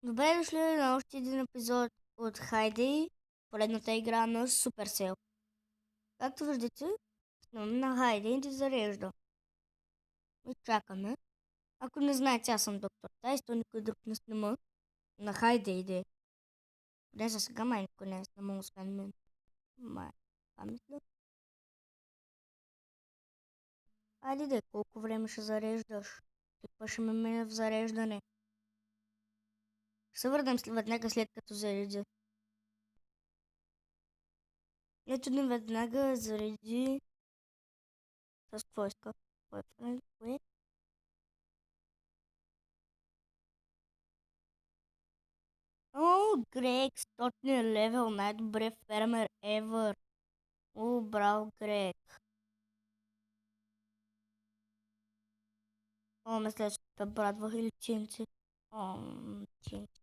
Добре дошли на още един епизод от Хайдей, поредната игра на Supercell. Както виждате, сме на Хайдей да зарежда. И чакаме. Ако не знаете, аз съм доктор Тайс, то никой друг не снима на Хайдей де. Не за сега май никой не е снимал, освен мен. Май, това мисля. Айде де, колко време ще зареждаш? Какво ще ме мине в зареждане? Ще се върнем веднага след като зареди. Ето ни веднага зареди. С какво иска? Кое? О, Грег, 100 левел, най-добре фермер ever. О, браво, Грег. О, мисля, че те брадвах или чинци. О, чинци.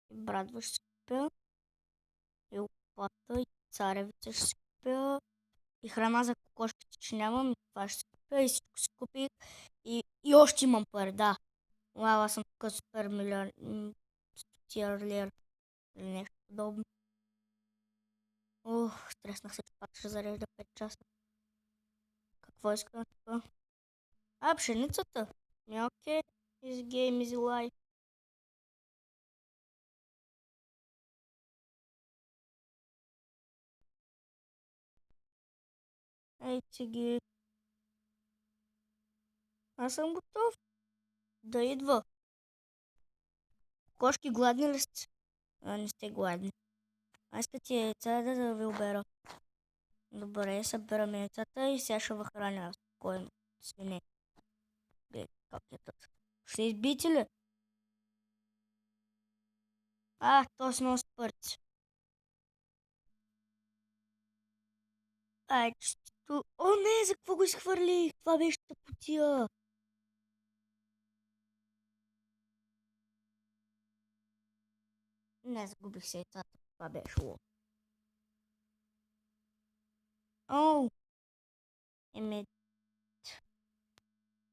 И брадва ще си купя. И лопата, и царевица ще си купя. И храна за кокошките, че нямам. И това ще си купя. И всичко си купих. И още имам пари, да. Вау, аз съм тук супер милион. Стотирлер. Или нещо подобно. Ох, стреснах се, че пак ще зарежда 5 часа. Какво искам тук? Пшеницата. Окей. Easy game, easy life. Ей, ти ги. Аз съм готов да идва. Кошки, гладни ли сте? Не сте гладни. Искате яйца да ви обера. Добре, събирам яйцата и сега ще храня спокойно. Свине. Гледай как е тът. Ще избити ли? То си носи пърци. Честито. О, не, за какво го изхвърлих? Това беше тъпотия. Не, загубих се яйцата. Това беше ло. О, еми,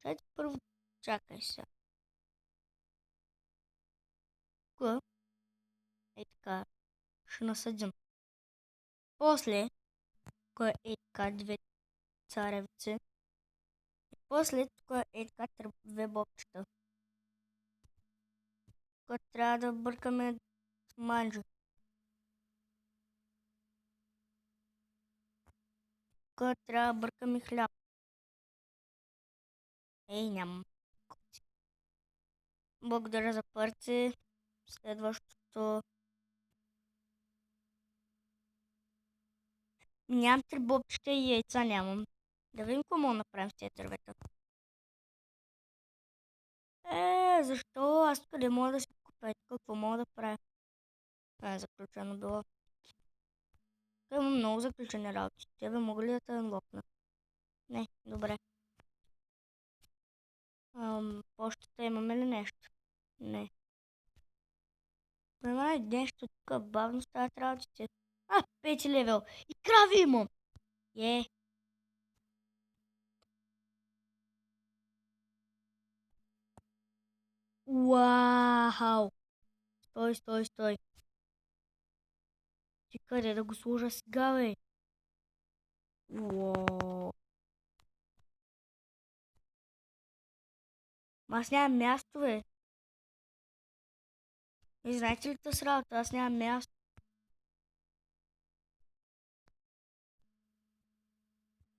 чакай първо. Чакай сега. Тук, така, ще насъдим. После, тук така две царевици. После, тук така две бобчета. Тук трябва да бъркаме с манджа. Тук трябва да бъркаме хляб. Нямам. Благодаря за парци. Следващото. Нямам 3 бобчета и яйца нямам. Да видим какво мога да направим с тези дървета. Защо? Аз къде мога да си купя? Какво мога да правя? Това е заключено било. Имам много заключени работи. Тебе мога ли да те анлокна? Не, добре. Почтата имаме ли нещо? Не. Има нещо тук бавно стават работите. 5 левел. И крави имам. Уау. Стой. Ти къде да го сложа сега, бе? Уау. Аз нямам място, бе. И знаете ли тази работа? Аз нямам място.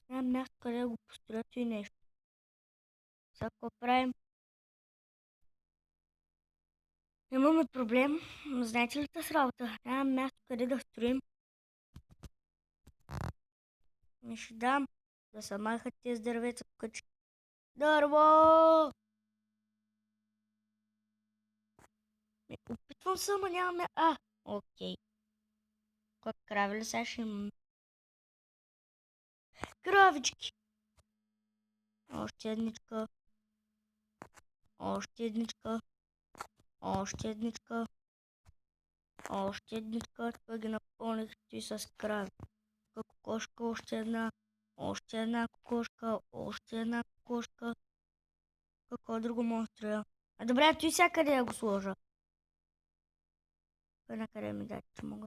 Нямам място къде да го построят и нещо. Сега какво правим? Имаме проблем. Знаете ли тази работа? Нямам място къде да строим. Ми ще дам да се махат тези дървеца в къщи. Дърво! Опитвам се, ама нямаме... Окей. Кой крави ли сега ще имам? Кравички! Още едничка. Още едничка. Още едничка. Още едничка. Тук ги напълних и с крави. Кокошка, още една. Още една кокошка. Още една кокошка. Какво друго мога да строя? Добре, той всякъде я го сложа. Кой накъде ми дай, че мога.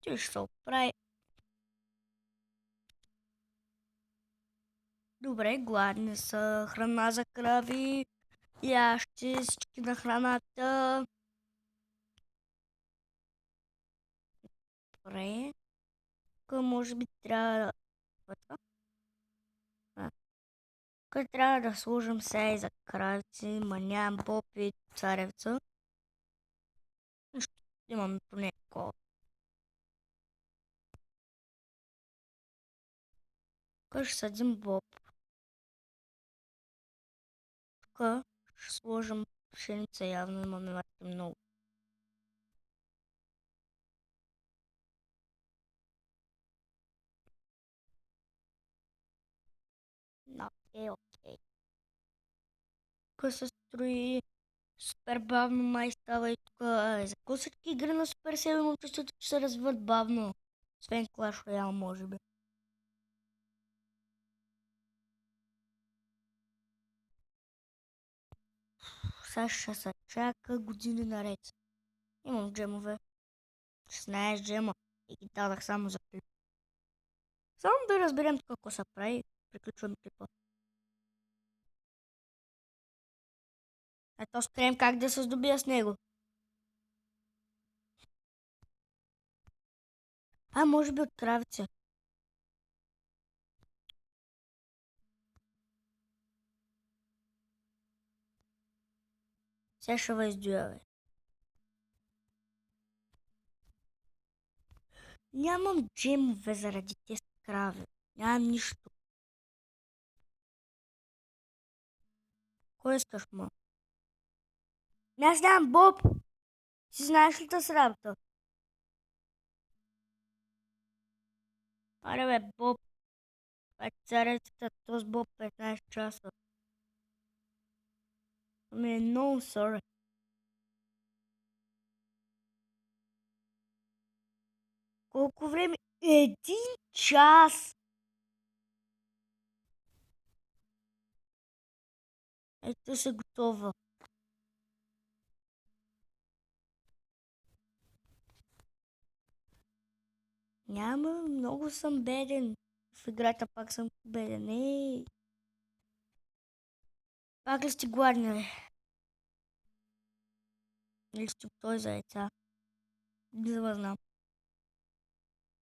Ти ще се оправи. Добре, гладни са. Храна за крави. Ящи, всички на храната. Добре. Тук може би трябва да... Тук трябва да сложим сега и за кравици. Нямам попи, царевца. Ще имам поне такова. Тук ще съдим боб. Тук ще сложим пшеница, явно имаме мати много. Окей. Тук се строи супер бавно, май става и тук. За какво всички игри на Супер Сел имам чувството, че се развиват бавно. Освен Clash Royale, може би. Сега ще се чака години наред. Имам джемове. 16 джема. И ги дадах само за клип. Само да разберем тук какво се прави. Приключвам клипа. Ето скрием как да се здобия с него. Може би от кравица. Сега ще въздуя, бе. Нямам джемове заради тези крави. Нямам нищо. Кой искаш, ма? Аз нямам боб. Ти знаеш ли тази работа? Аре бе, боб. Царецата, този боб 15 часа. No, sorry. Колко време? 1 час! Ето се готова. Няма, много съм беден. В играта пак съм беден. Ей! Пак ли сте гладни, бе? Или сте той за яйца? Не да знам.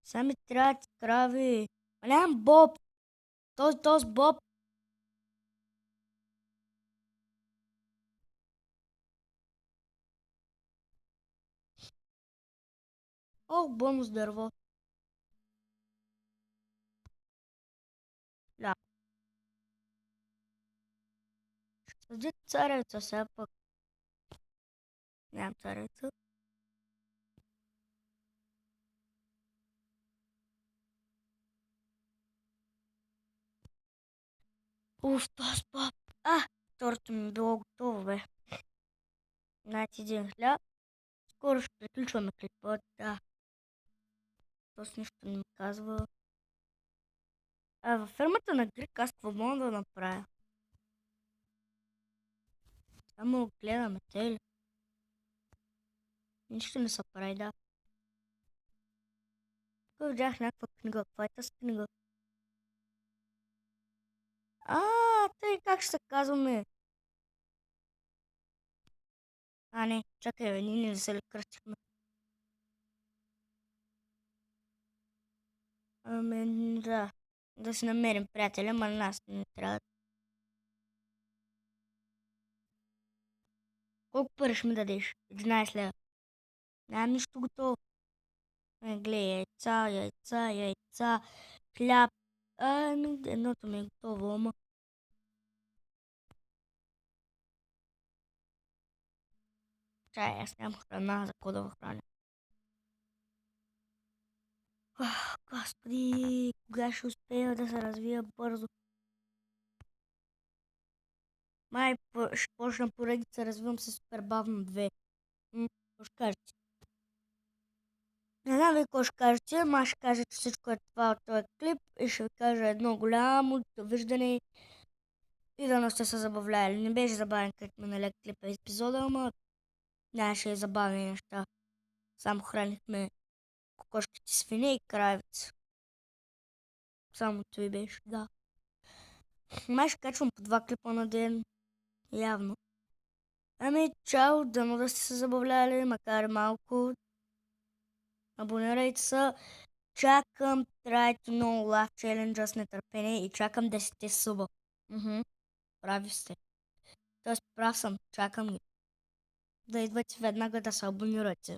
Сами трябват крави. Нямам боб. Този боб. О, бонус дърво. Да. Съди царевица сега пък. Нямам царевица. Уф, този боб. Второто ми било готово, бе. Знаете един хляб. Скоро ще приключваме клипа. Да. Тоест нищо не ми казва. Във фермата на Грик аз какво мога да направя? Само гледаме цели. Нищо не се прави, да. Тук видях някаква книга. Каква е тази книга? Тъй как ще се казваме? Не, чакай, бе, ние не се ли кръстихме? Да. Да си намерим приятеля, ма на нас не трябва. Колко пари ще ми дадеш? 11 лева. Нямам нищо готово. Гледай, яйца, хляб. Едното ми е готово, ама. Чай, аз нямам храна, за какво да го храня? Господи, кога ще успея да се развия бързо? Май ще почна поредица, развивам се супер бавно 2. Ще кажете. Не знам ви какво ще кажете, ама аз ще кажа, че всичко е това от този клип и ще ви кажа едно голямо довиждане и да не сте се забавляли. Не беше забавен като миналия клип епизода, ама нямаше и забавни неща. Само хранихме кокошките свине и кравица. Само това беше, да. Май ще качвам по 2 клипа на ден. Явно. Ами, чао, дано да сте се забавляли, макар и малко. Абонирайте се. Чакам Try to Know Love Challenge с нетърпение и чакам 10 суба. Прави сте. Тоест прав съм, чакам ги. Да идвате веднага да се абонирате.